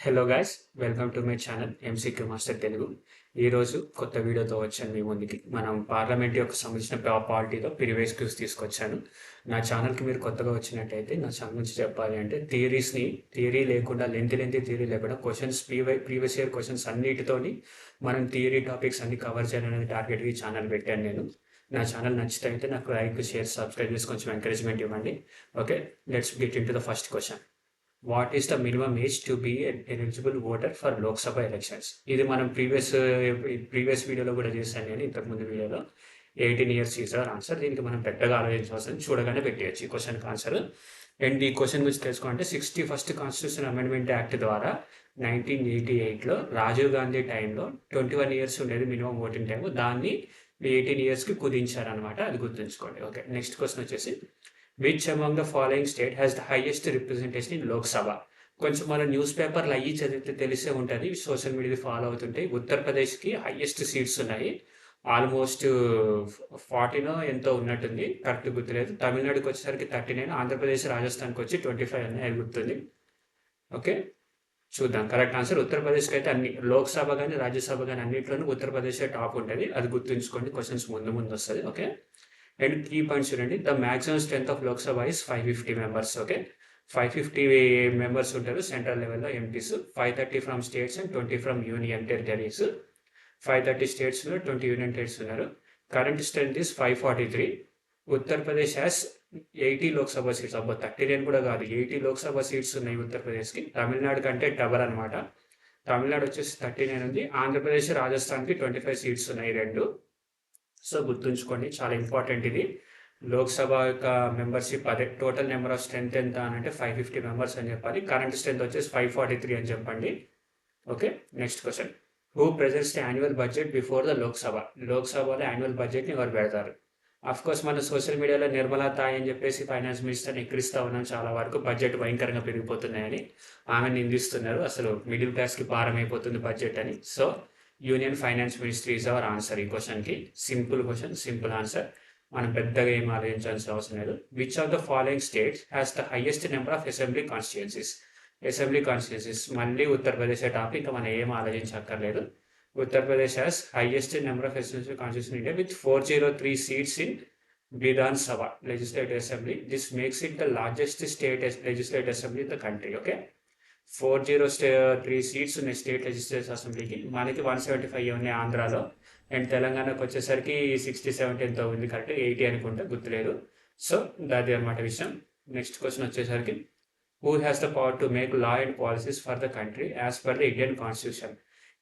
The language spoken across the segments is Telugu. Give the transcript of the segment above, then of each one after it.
Hello guys, welcome to my channel MCQ master Telugu. ఈరోజు కొత్త వీడియోతో వచ్చాను మీ ముందుకి. మనం పార్లమెంట్ యొక్క సంబంధించిన పాలిటీలో ప్రీవియస్ క్యూస్ తీసుకొచ్చాను. నా ఛానల్కి మీరు కొత్తగా వచ్చినట్టయితే నా ఛానల్ గురించి చెప్పాలి అంటే థియరీ లేకుండా లెంత్ థియరీ లేకుండా క్వశ్చన్స్ ప్రీవియస్ ఇయర్ క్వశ్చన్స్ అన్నిటితోని మనం థియరీ టాపిక్స్ అన్ని కవర్ చేయాలనేది టార్గెట్గా ఈ ఛానల్ పెట్టాను నేను. నా ఛానల్ నచ్చితే అయితే నాకు లైక్, షేర్, సబ్స్క్రైబ్ చేసి కొంచెం ఎంకరేజ్మెంట్ ఇవ్వండి. Okay, let's get into the first question. What is the minimum age to be eligible voter for Lok Sabha elections? ఇది మనం ప్రీవియస్ వీడియోలో కూడా చేశాను నేను, ఇంతకుముందు వీడియోలో. 18 years ఈజ్ అవర్ ఆన్సర్. దీనికి మనం పెద్దగా ఆలోచించవలసింది, చూడగానే పెట్టేయచ్చు ఈ క్వశ్చన్కి ఆన్సర్. అండ్ ఈ క్వశ్చన్ గురించి తెలుసుకోవాలంటే 61st కాన్స్టిట్యూషన్ అమెండ్మెంట్ యాక్ట్ ద్వారా 1988లో రాజీవ్ గాంధీ టైంలో 21 years ఉండేది మినిమం ఓటింగ్ టైం. దాన్ని 18 yearsకి కుదించారనమాట. అది గుర్తుంచుకోండి. ఓకే, నెక్స్ట్ క్వశ్చన్ వచ్చేసి, which among the following state has the highest representation in Lok Sabha? కొంచెం మన న్యూస్ పేపర్లు అయ్యి చదివితే తెలిసే ఉంటుంది, సోషల్ మీడియా ఫాలో అవుతుంటే. ఉత్తరప్రదేశ్కి హైయెస్ట్ సీట్స్ ఉన్నాయి, ఆల్మోస్ట్ 40నో ఎంతో ఉన్నట్టుంది, కరెక్ట్ గుర్తులేదు. తమిళనాడుకి వచ్చేసరికి 39, ఆంధ్రప్రదేశ్, రాజస్థాన్కి వచ్చి 25 ఉన్నాయి, అది గుర్తుంది. ఓకే, చూద్దాం. కరెక్ట్ ఆన్సర్ ఉత్తరప్రదేశ్కి అయితే అన్ని, లోక్సభ కానీ రాజ్యసభ కానీ అన్నింటిలోనూ ఉత్తరప్రదేశ్ టాప్ ఉంటుంది, అది గుర్తుంచుకోండి. క్వశ్చన్స్ ముందు వస్తుంది. ఓకే, అండ్ కీ పాయింట్స్ చూడండి. The maximum strength of Lok Sabha is 550 members. Okay, 550 members ఉంటారు సెంట్రల్ లెవెల్లో MPs. 530 from states and 20 from union territories. 530 states ఉన్నారు, 20 యూనియన్ టెరిటరీస్ ఉన్నారు. Current strength is 543. Uttar Pradesh has 80 Lok Sabha seats. అబ్బో, 39 కూడా కాదు, 80 లోక్సభ సీట్స్ ఉన్నాయి ఉత్తరప్రదేశ్కి. తమిళనాడు కంటే డబల్ అనమాట. తమిళనాడు వచ్చేసి 39 ఉంది, ఆంధ్రప్రదేశ్, రాజస్థాన్కి 25 సీట్స్ ఉన్నాయి, రెండు. సో గుర్తుంచుకోండి, చాలా ఇంపార్టెంట్ ఇది. లోక్సభ యొక్క మెంబర్షిప్, అదే టోటల్ నెంబర్ ఆఫ్ స్ట్రెంత్ ఎంత అని అంటే 550 members అని చెప్పాలి. కరెంట్ స్ట్రెంత్ వచ్చేసి 543 అని చెప్పండి. Okay, next question. Who presents the annual budget before the Lok Sabha? లోక్సభలో యాన్యువల్ బడ్జెట్ని ఎవరు పెడతారు? అఫ్ కోర్స్ మన సోషల్ మీడియాలో నిర్మలా తాయ్ అని చెప్పేసి ఫైనాన్స్ మినిస్టర్ని ఎక్కిరిస్తూ ఉన్నాం చాలా వరకు, బడ్జెట్ భయంకరంగా పెరిగిపోతున్నాయని ఆమె నిందిస్తున్నారు. అసలు మిడిల్ క్లాస్కి భారం అయిపోతుంది బడ్జెట్ అని. So union finance ministry is our answer ఈ క్వశ్చన్కి. సింపుల్ క్వశ్చన్, సింపుల్ ఆన్సర్, మనం పెద్దగా ఏం ఆలోచించాల్సిన అవసరం లేదు. Which of the following states has the highest number of assembly constituencies? మళ్ళీ ఉత్తరప్రదేశ్ టాపిక్, ఇంకా మనం ఏం ఆలోచించక్కర్లేదు. Uttar Pradesh has highest number of assembly constitution India with 403 seats in Vidhan Sabha legislative assembly. This makes it the largest state legislative assembly in the country. Okay, 403 seats ఉన్నాయి స్టేట్ లెజిస్లేటివ్ అసెంబ్లీకి. మనకి 175 ఉన్నాయి ఆంధ్రాలో. అండ్ తెలంగాణకు వచ్చేసరికి 60-70 ఎంతో ఉంది, కరెక్ట్ 80 అనుకుంటా, గుర్తులేదు. సో అది అనమాట విషయం. నెక్స్ట్ క్వశ్చన్ వచ్చేసరికి, who has the power to make law and policies for the country as per the Indian constitution?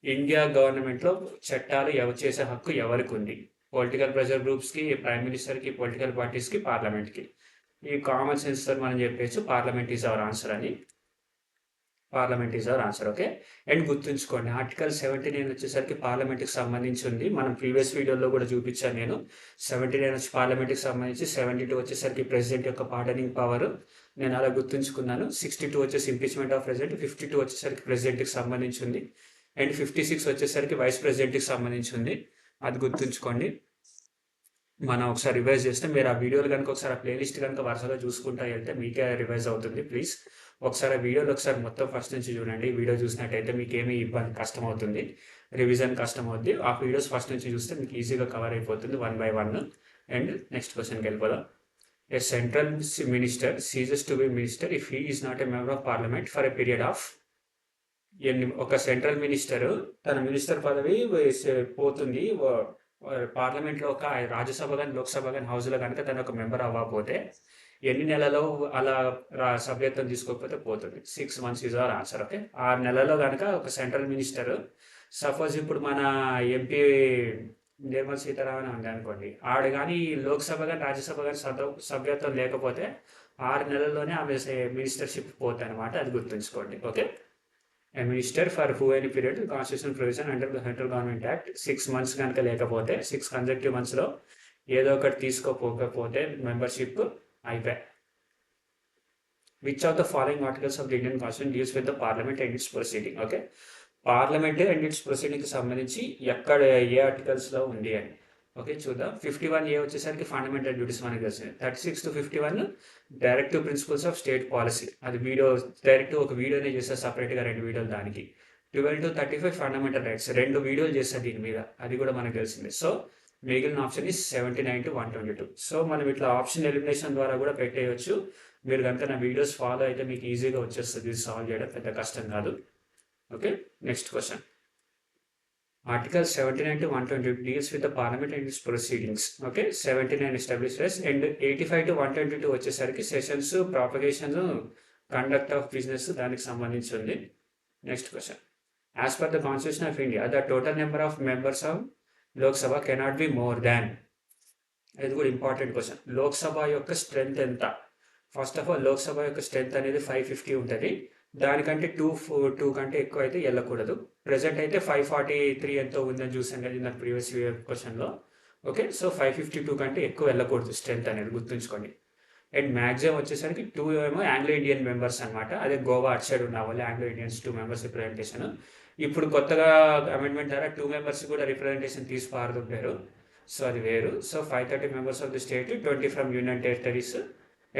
India గవర్నమెంట్లో చట్టాలు చేసే హక్కు ఎవరికి ఉంది? పొలిటికల్ ప్రెషర్ గ్రూప్స్కి, ప్రైమ్ మినిస్టర్కి, పొలిటికల్ పార్టీస్కి, పార్లమెంట్కి. ఈ కామన్ సెన్స్తో మనం చెప్పేసి పార్లమెంట్ ఈజ్ అవర్ ఆన్సర్ అని. Parliament is our answer. Okay, and గుర్తుంచుకోండి, ఆర్టికల్ 79 వచ్చేసరికి పార్లమెంట్కి సంబంధించి ఉంది. మనం ప్రీవియస్ వీడియోలో కూడా చూపించాను నేను. 79 వచ్చి పార్లమెంట్కి సంబంధించి, 72 వచ్చేసరికి ప్రెసిడెంట్ యొక్క పార్డనింగ్ పవర్, నేను అలా గుర్తుంచుకున్నాను. 62 వచ్చేసి ఇంపీచ్మెంట్ ఆఫ్ ప్రెసిడెంట్, 52 వచ్చేసరికి ప్రెసిడెంట్కి సంబంధించి ఉంది, అండ్ 56 వచ్చేసరికి వైస్ ప్రెసిడెంట్కి సంబంధించి ఉంది. అది గుర్తుంచుకోండి. మనం ఒకసారి రివైజ్ చేస్తే, మీరు ఆ వీడియోలు కనుక ఒకసారి ఆ ప్లేలిస్ట్ కనుక వరుసగా చూసుకుంటా వెళ్తే మీకే రివైజ్ అవుతుంది. ప్లీజ్ ఒకసారి ఆ వీడియోలు ఒకసారి మొత్తం ఫస్ట్ నుంచి చూడండి. వీడియో చూసినట్టయితే మీకు ఏమీ ఇబ్బంది కష్టం అవుతుంది, రివిజన్ కష్టం అవుద్ది. ఆ వీడియోస్ ఫస్ట్ నుంచి చూస్తే మీకు ఈజీగా కవర్ అయిపోతుంది 1 by 1. అండ్ నెక్స్ట్ క్వశ్చన్కి వెళ్ళిపోదాం. A central minister ceases to be minister if he is not a member of parliament for a period of. ఒక సెంట్రల్ మినిస్టర్ తన మినిస్టర్ పదవి పోతుంది పార్లమెంట్లో, ఒక రాజ్యసభ కానీ లోక్సభ కానీ హౌస్లో కనుక తను ఒక మెంబర్ అవ్వకపోతే ఎన్ని నెలలో అలా సభ్యత్వం తీసుకోకపోతే పోతుంది. 6 months is our answer. Okay, 6 నెలల్లో కనుక ఒక సెంట్రల్ మినిస్టర్, సపోజ్ ఇప్పుడు మన ఎంపీ నిర్మలా సీతారామన్ ఉంది అనుకోండి, ఆడు కానీ లోక్సభ కానీ రాజ్యసభ కానీ సభ్యత్వం లేకపోతే 6 నెలల్లోనే ఆమె మినిస్టర్షిప్ పోతుంది అనమాట. అది గుర్తుంచుకోండి. Okay, a minister for who any period constitutional provision under the Central Government Act 6 months కనుక లేకపోతే, 6 consecutive monthsలో ఏదో ఒకటి తీసుకోపోకపోతే మెంబర్షిప్ అయిపోయి. Which of the following articles of the Indian constitution deals with the parliament and its proceeding? Okay, parliament and its ప్రొసీడింగ్కి సంబంధించి ఎక్కడ ఏ ఆర్టికల్స్లో ఉంది అని. ఓకే, చూద్దాం. 51A వచ్చేసరికి ఫండమెంటల్ డ్యూటీస్ మనకి తెలిసింది. 36 to 51 directive principles of state policy, అది వీడియో డైరెక్ట్ ఒక వీడియోనే చేస్తారు సపరేట్గా 2 వీడియోలు దానికి. 12-35 ఫండమెంటల్ రైట్స్ 2 వీడియోలు చేస్తారు దీని మీద, అది కూడా మనకు తెలిసిందే. సో మిగిలిన ఆప్షన్ ఈ 79-122. సో మనం ఇట్లా ఆప్షన్ ఎలిమినేషన్ ద్వారా కూడా పెట్టేయచ్చు. మీరు కనుక నా వీడియోస్ ఫాలో అయితే మీకు ఈజీగా వచ్చేస్తుంది, ఇది సాల్వ్ చేయడం పెద్ద కష్టం కాదు. Okay, next question. Article 79-120 deals with the parliament and its proceedings. Okay, 79 establishes and 85-122 వచ్చేసరికి sessions, propagation, conduct of business దానికి సంబంధించి ఉంది. Next question. As per the constitution of India the total number of members of Lok Sabha cannot be more than. ఇది కూడా ఇంపార్టెంట్ క్వశ్చన్. లోక్సభ యొక్క స్ట్రెంత్ ఎంత? ఫస్ట్ ఆఫ్ ఆల్ లోక్సభ యొక్క స్ట్రెంత్ అనేది 550 ఉంటుంది. దానికంటే 2 కంటే ఎక్కువ అయితే వెళ్ళకూడదు. ప్రెసెంట్ అయితే 543 ఎంతో ఉందని చూసాను కదా నాకు ప్రీవియస్ క్వశ్చన్లో. ఓకే, సో 552 కంటే ఎక్కువ వెళ్ళకూడదు స్ట్రెంత్ అనేది, గుర్తుంచుకోండి. అండ్ మ్యాక్సిమం వచ్చేసరికి 2 ఏమో ఆంగ్లో ఇండియన్ మెంబర్స్ అనమాట. అదే గోవా అటు సైడ్ ఉన్న వాళ్ళు ఆంగ్లో ఇండియన్స్ 2 మెంబర్స్ రిప్రజెంటేషన్. ఇప్పుడు కొత్తగా అమెండ్మెంట్ ద్వారా 2 మెంబర్స్ కూడా రిప్రజెంటేషన్ తీసి పారదొప్పారు. సో అది వేరు. So 530 members of the state, 20 from union territories.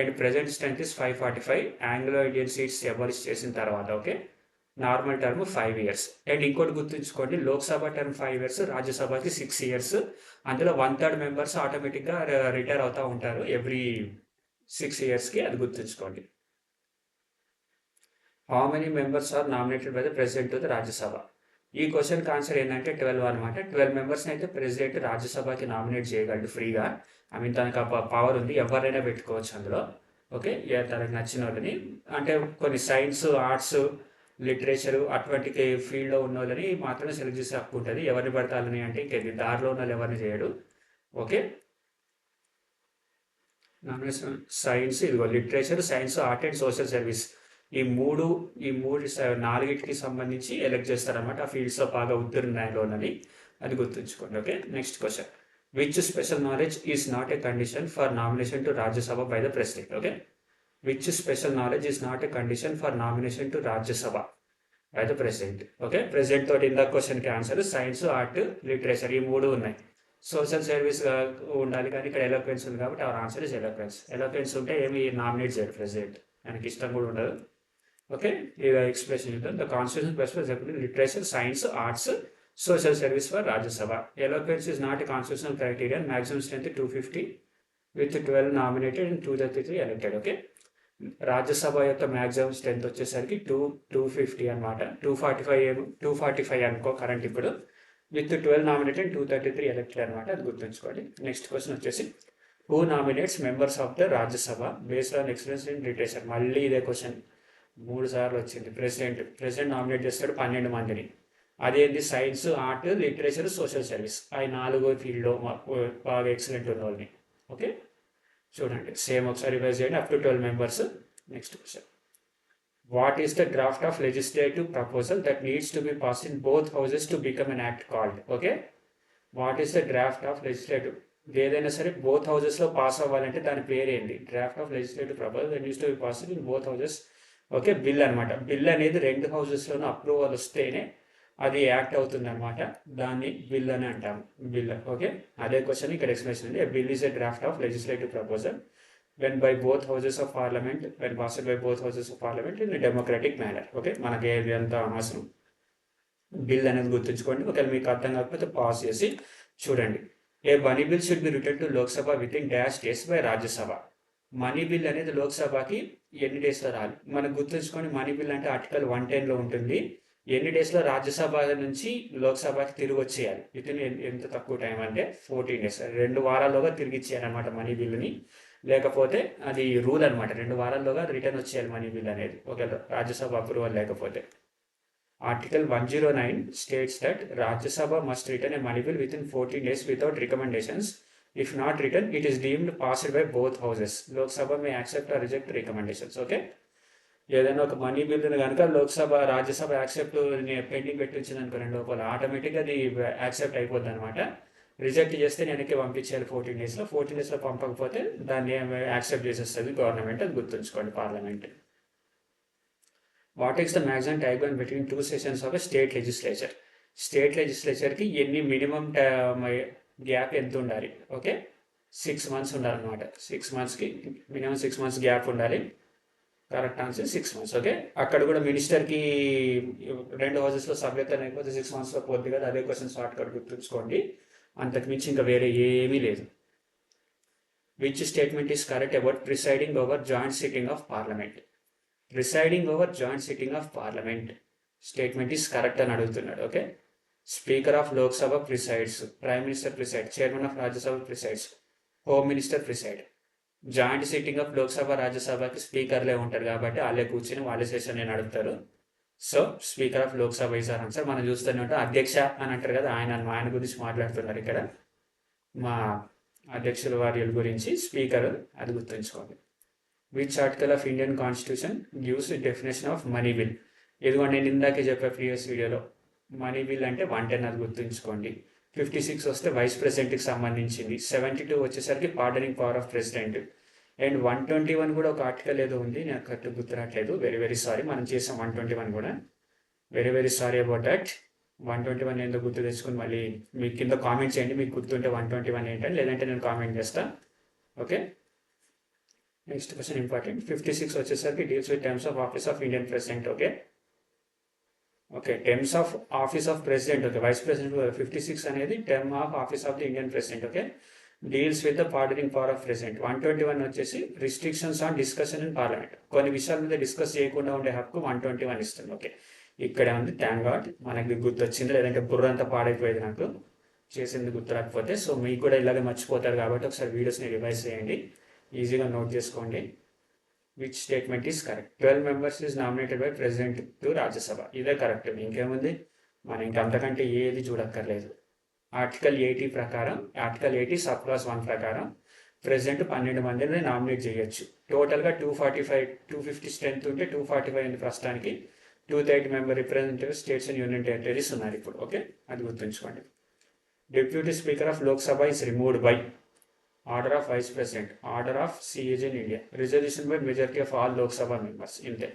And present strength is 545. Anglo Indian seats abolish చేసిన తర్వాత. Okay, normal term 5 years. And ఇంకోటి గుర్తుంచుకోండి, లోక్సభ టర్మ్ 5 years, రాజ్యసభకి 6 years. అందులో 1/3 మెంబర్స్ ఆటోమేటిక్గా రిటైర్ అవుతూ ఉంటారు ఎవ్రీ 6 yearsకి, అది గుర్తుంచుకోండి. How many members are nominated by the president to the Rajya Sabha? ఈ క్వశ్చన్కి ఆన్సర్ ఏంటంటే 12 అనమాట. 12 మెంబర్స్ని అయితే ప్రెసిడెంట్ రాజ్యసభకి నామినేట్ చేయగలడు ఫ్రీగా. ఐ మీన్ తనకు ఆ పవర్ ఉంది, ఎవరైనా పెట్టుకోవచ్చు అందులో. ఓకే, తనకు నచ్చిన వాళ్ళని, అంటే కొన్ని సైన్స్, ఆర్ట్స్, లిటరేచరు అటువంటి ఫీల్డ్లో ఉన్న వాళ్ళని మాత్రమే సెలెక్ట్ చేసే హక్కు ఉంటుంది. ఎవరిని పడతాలని అంటే ఇంకేది దారిలో ఉన్న వాళ్ళు ఎవరిని చేయడు. ఓకే, నామినేషన్ సైన్స్, ఇదిగో literature, science, art and social service, ఈ మూడు 4కి సంబంధించి ఎలెక్ట్ చేస్తారనమాట. ఆ ఫీల్డ్స్లో బాగా ఉత్తీర్ణులని, అది గుర్తుంచుకోండి. Okay, next question. Which special knowledge is not A condition for nomination to Rajya Sabha by the president? Okay, which special knowledge is not A condition for nomination to Rajya Sabha by the president? Okay, president తోటి ఇందా క్వశ్చన్కి ఆన్సర్ సైన్స్, ఆర్ట్, లిటరేచర్, ఈ 3 ఉన్నాయి. సోషల్ సర్వీస్ ఉండాలి, కానీ ఇక్కడ ఎలోక్వెన్స్ ఉంది కాబట్టి అవర్ ఆన్సర్ ఇస్ ఎలోక్వెన్స్. ఎలోక్వెన్స్ ఉంటే ఏమి నామినేట్ చేయరు ప్రెసిడెంట్, ఆయనకి ఇష్టం కూడా ఉండదు. ఓకే, ఇక ఎక్స్ప్రెషన్ చూద్దాం. The constitution president literature, science, arts, social service for Rajya Sabha. Eloquence is not a constitutional criteria. Maximum strength 250 with 12 nominated and 233 elected. Okay, Rajya Sabha యొక్క మ్యాక్సిమం స్ట్రెంత్ వచ్చేసరికి 250 అనమాట. 245 అనుకో కరెంట్ ఇప్పుడు, విత్ 12 నామినేటెడ్ 233 ఎలెక్టెడ్ అనమాట, అది గుర్తుంచుకోండి. నెక్స్ట్ క్వశ్చన్ వచ్చేసి who nominates members of the Rajya Sabha based on experience in literature? మళ్ళీ ఇదే క్వశ్చన్ 3 సార్లు వచ్చింది. ప్రెసిడెంట్ నామినేట్ చేస్తాడు 12 మందిని. అదేంటి science, art, literature, social service, అవి 4 ఫీల్డ్లో బాగా ఎక్సలెంట్ ఉన్న వాళ్ళని. ఓకే, చూడండి సేమ్ ఒకసారి రివైజ్ చేయండి up to 12 members. Next question. What is the draft of legislative proposal that needs to be passed in both houses to become an act called? Okay, what is the draft of legislative, ఏదైనా సరే బోత్ హౌసెస్లో పాస్ అవ్వాలంటే దాని పేరేంటి? Draft of legislative proposal that needs to be passed in both houses. Okay, bill అనమాట. బిల్ అనేది 2 హౌసెస్లోనూ అప్రూవల్ వస్తేనే అది యాక్ట్ అవుతుంది అనమాట, దాన్ని బిల్ అని అంటాము. బిల్. ఓకే, అదే క్వశ్చన్ ఇక్కడ ఎక్స్ప్లెనేషన్ ఉంది. Bill is a draft of legislative proposal when by both houses of parliament, when passed by both houses of parliament in a democratic manner. Okay, మనకి ఏది అంత అవసరం, బిల్ అనేది గుర్తుంచుకోండి. ఒకవేళ మీకు అర్థం కాకపోతే పాస్ చేసి చూడండి. A money bill should be return to Lok Sabha within dash days by Rajya Sabha. Money bill అనేది లోక్సభకి ఎన్ని డేస్లో రాలి? మనకు గుర్తుంచుకోండి, మనీ బిల్ అంటే ఆర్టికల్ 110లో ఉంటుంది. ఎన్ని డేస్లో రాజ్యసభ నుంచి లోక్సభకి తిరిగి వచ్చేయాలి? విత్ ఇన్ ఎంత తక్కువ టైం అంటే 14 days, 2 వారాల్లోగా తిరిగి ఇచ్చేయాలన్నమాట మనీ బిల్లుని. లేకపోతే అది రూల్ అనమాట, 2 వారాల్లోగా రిటర్న్ వచ్చేయాలి మనీ బిల్ అనేది, ఒకవేళ రాజ్యసభ అప్రూవల్ లేకపోతే. Article 109 states that Rajya Sabha must return A money bill with in 14 days without recommendations. If not return it is deemed passed by both houses. Lok Sabha May accept or reject recommendations. Okay, ఏదైనా ఒక మనీ బిల్లుని కనుక రాజ్యసభ యాక్సెప్ట్ పెండింగ్ పెట్టించింది అనుకో 2 లోపల, ఆటోమేటిక్గా అది యాక్సెప్ట్ అయిపోద్ది అనమాట. రిజెక్ట్ చేస్తే వెనక్కి పంపించాలి 14 daysలో. 14 daysలో పంపకపోతే దాన్ని యాక్సెప్ట్ చేసేస్తుంది గవర్నమెంట్, అది గుర్తుంచుకోండి, parliament. What is the maximum time line between 2 sessions of state legislature? State లెజిస్లేచర్కి ఎన్ని మినిమం గ్యాప్ ఎంత ఉండాలి? ఓకే, 6 మంత్స్ ఉండాలన్నమాట. 6 మంత్స్కి మినిమం 6 మంత్స్ గ్యాప్ ఉండాలి. Correct answer 6 months. ఓకే, అక్కడ కూడా మినిస్టర్కి 2 హౌసెస్లో సభ్యత లేకపోతే 6 మంత్స్లో పోద్ది కదా, అదే క్వశ్చన్ షార్ట్ కట్ గుర్తుంచుకోండి. అంతకు మించి ఇంకా వేరే ఏమీ లేదు. Which statement is correct about presiding over joint sitting of parliament? Presiding over joint sitting of parliament statement is correct అని అడుగుతున్నాడు. Okay, speaker of Lok Sabha presides, prime minister preside, chairman of Rajya Sabha presides, home minister preside. Joint sitting of Lok Sabha రాజ్యసభకి స్పీకర్లే ఉంటారు కాబట్టి వాళ్ళే కూర్చొని వాళ్ళే సెషన్ నడుపుతారు. So speaker of Lok Sabha is answer. మనం చూస్తూనే ఉంటాం, అధ్యక్ష అని అంటారు కదా, ఆయన గురించి మాట్లాడుతున్నారు ఇక్కడ. మా అధ్యక్షుల వారి గురించి స్పీకర్, అది గుర్తుంచుకోండి. Which article of Indian constitution gives definition of money bill? ఇదిగోండి నేను ఇందాకే చెప్పా ప్రీవియస్ వీడియోలో, మనీ బిల్ అంటే 110, అది గుర్తుంచుకోండి. 56 వస్తే వైస్ ప్రెసిడెంట్కి సంబంధించింది, 72 వచ్చేసరికి pardoning power of president, and 121 కూడా ఒక ఆర్టికల్ ఏదో ఉంది, నాకు కరెక్ట్ గుర్తురాట్లేదు. వెరీ వెరీ సారీ, మనం చేసాం 121 కూడా. Very very sorry about that. 121 ఏందో గుర్తు తెచ్చుకుని మళ్ళీ మీకు కింద కామెంట్ చేయండి, మీకు గుర్తుంటే 121 ఏంటని, లేదంటే నేను కామెంట్ చేస్తా. Okay, next question important. 56 వచ్చేసరికి deals with terms of office of Indian president. Okay okay, terms of office of president. Okay, vice president. 56 అనేది term of office of the Indian president. Okay, deals with the pardoning power of president. 121 వచ్చేసి restrictions on discussion in parliament, కొన్ని విషయాల మీద డిస్కస్ చేయకుండా ఉండే హక్కు 121 ఇస్తుంది. ఓకే, ఇక్కడే ఉంది. థ్యాంక్ గాడ్ మనకి గుర్తొచ్చింది, లేదంటే బుర్రంతా పాడైపోయేది నాకు చేసింది గుర్తు రాకపోతే. సో మీకు కూడా ఇలాగే మర్చిపోతారు కాబట్టి ఒకసారి వీడియోస్ని రివైజ్ చేయండి, ఈజీగా నోట్ చేసుకోండి. Which statement is correct? 12 members is nominated by president to Rajya Sabha. ఇదే కరెక్ట్, ఇంకేముంది, మనం ఇంకంతకంటే ఏది చూడక్కర్లేదు. ఆర్టికల్ 80 ప్రకారం, ఆర్టికల్ 80 సబ్ క్లాస్ 1 ప్రకారం ప్రెసిడెంట్ 12 మందిని నామినేట్ చేయొచ్చు. టోటల్గా 250 స్ట్రెంత్ ఉంటే 245 ప్రస్తుతానికి. 230 member representative states and union territories ఉన్నారు ఇప్పుడు. ఓకే, అది గుర్తుంచుకోండి. Deputy speaker of Lok Sabha is removed by order of vice president, order of CAG in India, resolution by majority of all Lok Sabha members. ఇంతే.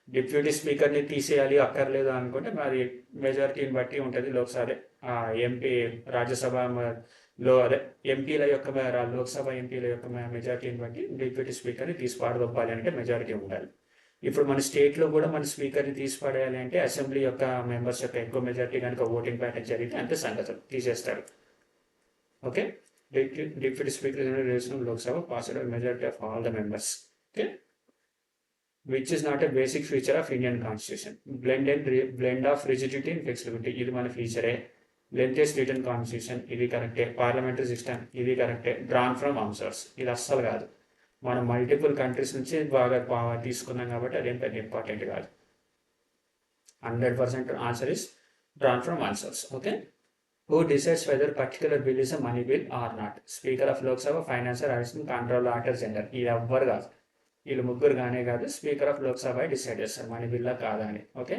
డిప్యూటీ స్పీకర్ని తీసేయాలి అక్కర్లేదు అనుకుంటే మరి మెజారిటీని బట్టి ఉంటుంది. లోక్సభ ఎంపీ రాజ్యసభలో అదే ఎంపీల యొక్క లోక్సభ ఎంపీల యొక్క మెజారిటీని బట్టి డిప్యూటీ స్పీకర్ని తీసి పారదొప్పాలి అంటే మెజారిటీ ఉండాలి. ఇప్పుడు మన స్టేట్లో కూడా మన స్పీకర్ని తీసి పడేయాలి అంటే అసెంబ్లీ యొక్క మెంబర్స్ యొక్క ఎక్కువ మెజారిటీ కనుక ఓటింగ్ ప్యాటర్న్ జరిగితే అంతే సంగతులు, తీసేస్తారు. Okay, Deputy Speaker is in relation to Lok Sabha passed by majority of all the members. Okay, which is not a basic feature of Indian Constitution. Blend of rigidity and flexibility. ఇది మన ఫీచరే. Lengthiest written constitution, ఇది కరెక్టే. పార్లమెంటరీ సిస్టమ్, ఇది కరెక్టే. డ్రాన్ ఫ్రమ్ ఆన్సర్స్, ఇది అస్సలు కాదు. మనం మల్టిపుల్ కంట్రీస్ నుంచి బాగా తీసుకున్నాం కాబట్టి అదేం పెద్ద ఇంపార్టెంట్ కాదు. 100% answer is drawn from answers. Okay, who decides whether particular bill is a money bill or not? Speaker of Lok Sabha, Financier, Additional Control Actor General. ఇది ఎవ్వరు కాదు, వీళ్ళు ముగ్గురు గానే కాదు. స్పీకర్ ఆఫ్ లోక్సభ డిసైడ్ చేస్తారు మనీ బిల్లా కాదా అని. ఓకే,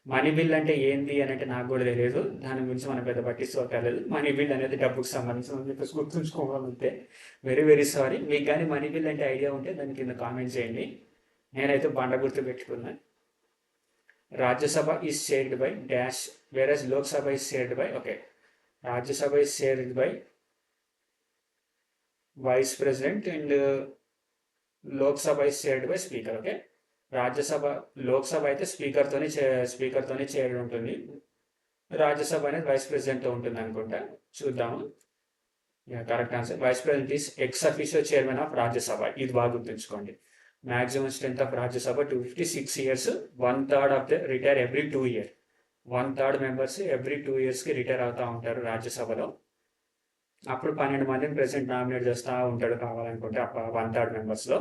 మనీ బిల్ అంటే ఏంది అని అంటే నాకు కూడా తెలియదు, దాని గురించి మనం పెద్ద పట్టించుకోగలేదు. మనీ బిల్ అనేది డబ్బుకు సంబంధించిన చెప్పేసి గుర్తుంచుకోవాలంటే. Very very sorry. మీకు కానీ మనీ బిల్ అంటే ఐడియా ఉంటే దాని కింద కామెంట్ చేయండి. నేనైతే బండ గుర్తు పెట్టుకున్నాను. Rajya Sabha is shared by dash, whereas Lok Sabha is shared by. Okay, Rajya is chaired by Vice President and Lok Sabha is chaired by Speaker. Okay, Rajya Sabha Lok Sabha అయితే స్పీకర్తోనే చైర్ ఉంటుంది. రాజ్యసభ అనేది వైస్ ప్రెసిడెంట్తో ఉంటుంది అనుకుంటా, చూద్దాము. Correct answer. Vice president is ex officio chairman of Rajya Sabha. ఇది బాగా గుర్తుంచుకోండి. Maximum strength of Rajya Sabha 256 years, 1/3 of the retire every 2 years. 1/3 members every 2 yearsకి రిటైర్ అవుతూ ఉంటారు రాజ్యసభలో. అప్పుడు 12 మందిని ప్రెసిడెంట్ నామినేట్ చేస్తూ ఉంటాడు కావాలనుకుంటే 1/3 మెంబర్స్లో.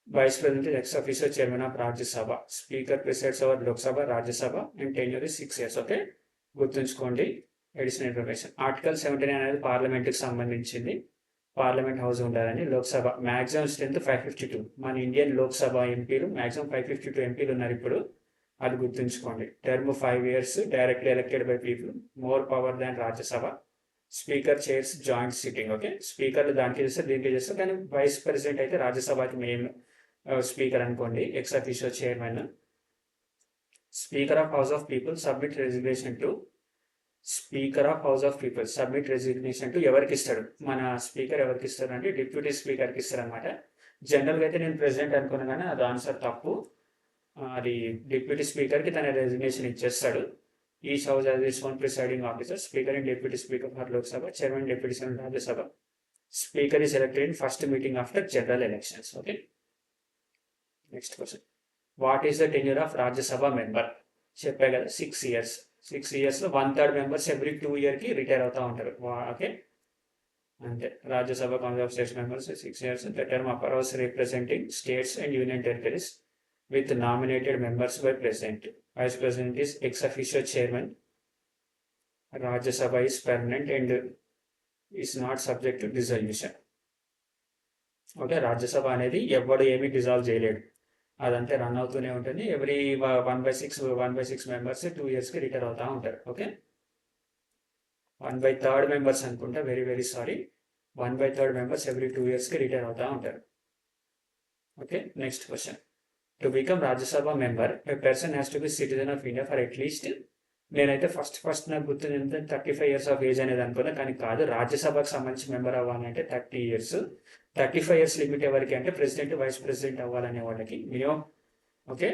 Vice president ex officio chairman of Rajya Sabha. Speaker presidents over Lok Sabha, Rajya Sabha and tenure is 6 years. Okay, గుర్తుంచుకోండి. Additional information. ఆర్టికల్ 79 అనేది పార్లమెంట్కి సంబంధించింది. పార్లమెంట్ హౌస్ ఉండాలని. Lok Sabha maximum strength 552. మన ఇండియన్ లోక్సభ ఎంపీలు మ్యాక్సిమం 552 ఎంపీలు ఉన్నారు ఇప్పుడు, అది గుర్తుంచుకోండి. Term 5 years, directly elected by people, more power than Rajya Sabha. Speaker chairs joint sitting. Okay, స్పీకర్లు దానికి చేస్తారు దీనికి చేస్తారు, కానీ వైస్ ప్రెసిడెంట్ అయితే రాజ్యసభకి మెయిన్ స్పీకర్ అనుకోండి, X officio chairman. Speaker of house of people submit resignation to speaker of house of people submit resignation to ఎవరికి ఇస్తాడు? మన స్పీకర్ ఎవరికి ఇస్తారు అంటే డిప్యూటీ స్పీకర్కి ఇస్తారు అనమాట. జనరల్గా అయితే నేను ప్రెసిడెంట్ అనుకున్నాను కానీ అది ఆన్సర్ తప్పు. అది డిప్యూటీ స్పీకర్కి తన రెసిగ్నేషన్ ఇచ్చేస్తాడు. Each house has its own presiding officer, speaker and deputy speaker for Lok Sabha, chairman and deputy chairman of Rajya Sabha. Speaker is elected in first meeting after general elections. Okay. Next question. What is the tenure of Rajya Sabha member? చెప్పే కదా 6 years. 6 years లో 1/3 మెంబర్స్ ఎవ్రీ 2 year కి రిటైర్ అవుతా ఉంటారు. ఓకే అంతే. Rajya Sabha council of states members 6 years. The term occurs representing states and union territories with nominated members by president. Vice president is ex officio chairman. Rajya Sabha is permanent and is not subject to dissolution. Okay, Rajya Sabha అనేది ఎవడు ఏమి డిజాల్వ్ చేయలేడు, అదంతే రన్ అవుతూనే ఉంటుంది. ఎవ్రీ 1/6 మెంబర్స్ 2 years కి రిటైర్ అవుతూ ఉంటారు. ఓకే, 1/3 మెంబర్స్ అనుకుంటా, very sorry, 1/3 members every 2 years కి రిటైర్ అవుతూ ఉంటారు. Okay, next question. To become Rajya Sabha member A person has to be citizen of India for at least, నేనైతే ఫస్ట్ నాకు గుర్తుంది 35 years ఆఫ్ ఏజ్ అనేది అనుకున్నా, కానీ కాదు. రాజ్యసభకు సంబంధించి మెంబర్ అవ్వాలంటే 30 years. 35 years లిమిట్ ఎవరికి అంటే ప్రెసిడెంట్ వైస్ ప్రెసిడెంట్ అవ్వాలనే వాళ్ళకి మినిమం. ఓకే,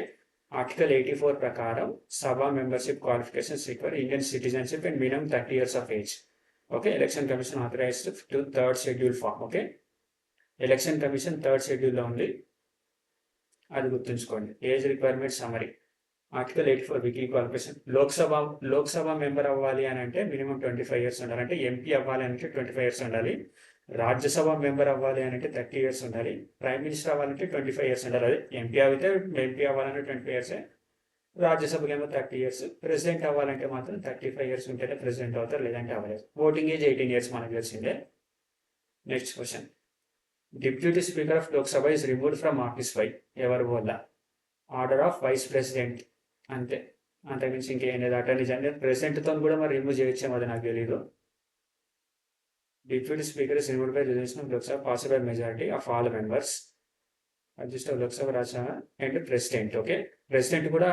ఆర్టికల్ 84 ప్రకారం Sabha membership qualifications require Indian citizenship and minimum 30 years of age. Okay, election commission authorised to 3rd schedule form. Okay, election commission 3rd schedule లో ఉంది, అది గుర్తుంచుకోండి. Age requirement summary. Article 84 weekly qualification. Lok Sabha member అవ్వాలి అని అంటే మినిమం 25 years ఉండాలి. అంటే ఎంపీ అవ్వాలి అంటే 25 years ఉండాలి. రాజ్యసభ మెంబర్ అవ్వాలి అని అంటే 30 years ఉండాలి. ప్రైమ్ మినిస్టర్ అవ్వాలంటే 25 years ఉండాలి. అదే ఎంపీ అవ్వాలంటే 25 years, రాజ్యసభకి ఏమో 30 years. ప్రెసిడెంట్ అవ్వాలంటే మాత్రం 35 years ఉంటేనే ప్రెసిడెంట్ అవుతారు, లేదంటే అవ్వలేదు. ఓటింగ్ ఏజ్ 18 years మనకు తెలిసిందే. Next question. Deputy speaker of Lok Sabha is removed from office by ఎవరి వల్ల? Order of vice president. అంతే, అంతకుమించి ఇంకేం లేదు. అటర్నీ జనరల్ ప్రెసిడెంట్తో కూడా మరి రిమూవ్ చేయొచ్చేమో, అది నాకు తెలీదు. Deputy speaker is removed by resolution of Lok Sabha passed by majority of all members adjust of Lok Sabha Rajya Sabha and president. Okay, president కూడా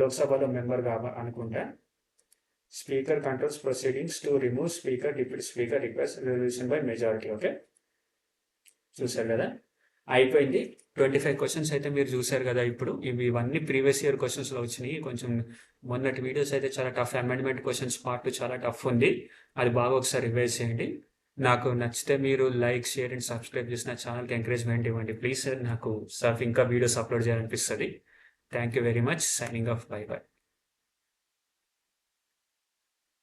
లోక్సభలో మెంబర్ అనుకుంటా. Speaker controls proceedings to remove speaker. Deputy speaker request resolution by majority. Okay, చూసారు కదా, అయిపోయింది. 25 questions అయితే మీరు చూసారు కదా. ఇప్పుడు ఇవన్నీ ప్రీవియస్ ఇయర్ క్వశ్చన్స్లో వచ్చినాయి. కొంచెం మొన్నటి వీడియోస్ అయితే చాలా టఫ్, అమెండ్మెంట్ క్వశ్చన్స్ పార్ట్ చాలా టఫ్ ఉంది, అది బాగా ఒకసారి రివైజ్ చేయండి. నాకు నచ్చితే మీరు లైక్, షేర్ అండ్ సబ్స్క్రైబ్ చేసి నా ఛానల్కి ఎంకరేజ్మెంట్ ఇవ్వండి ప్లీజ్ సార్. నాకు ఇంకా వీడియోస్ అప్లోడ్ చేయాలనిపిస్తుంది. Thank you very much. Signing off. By.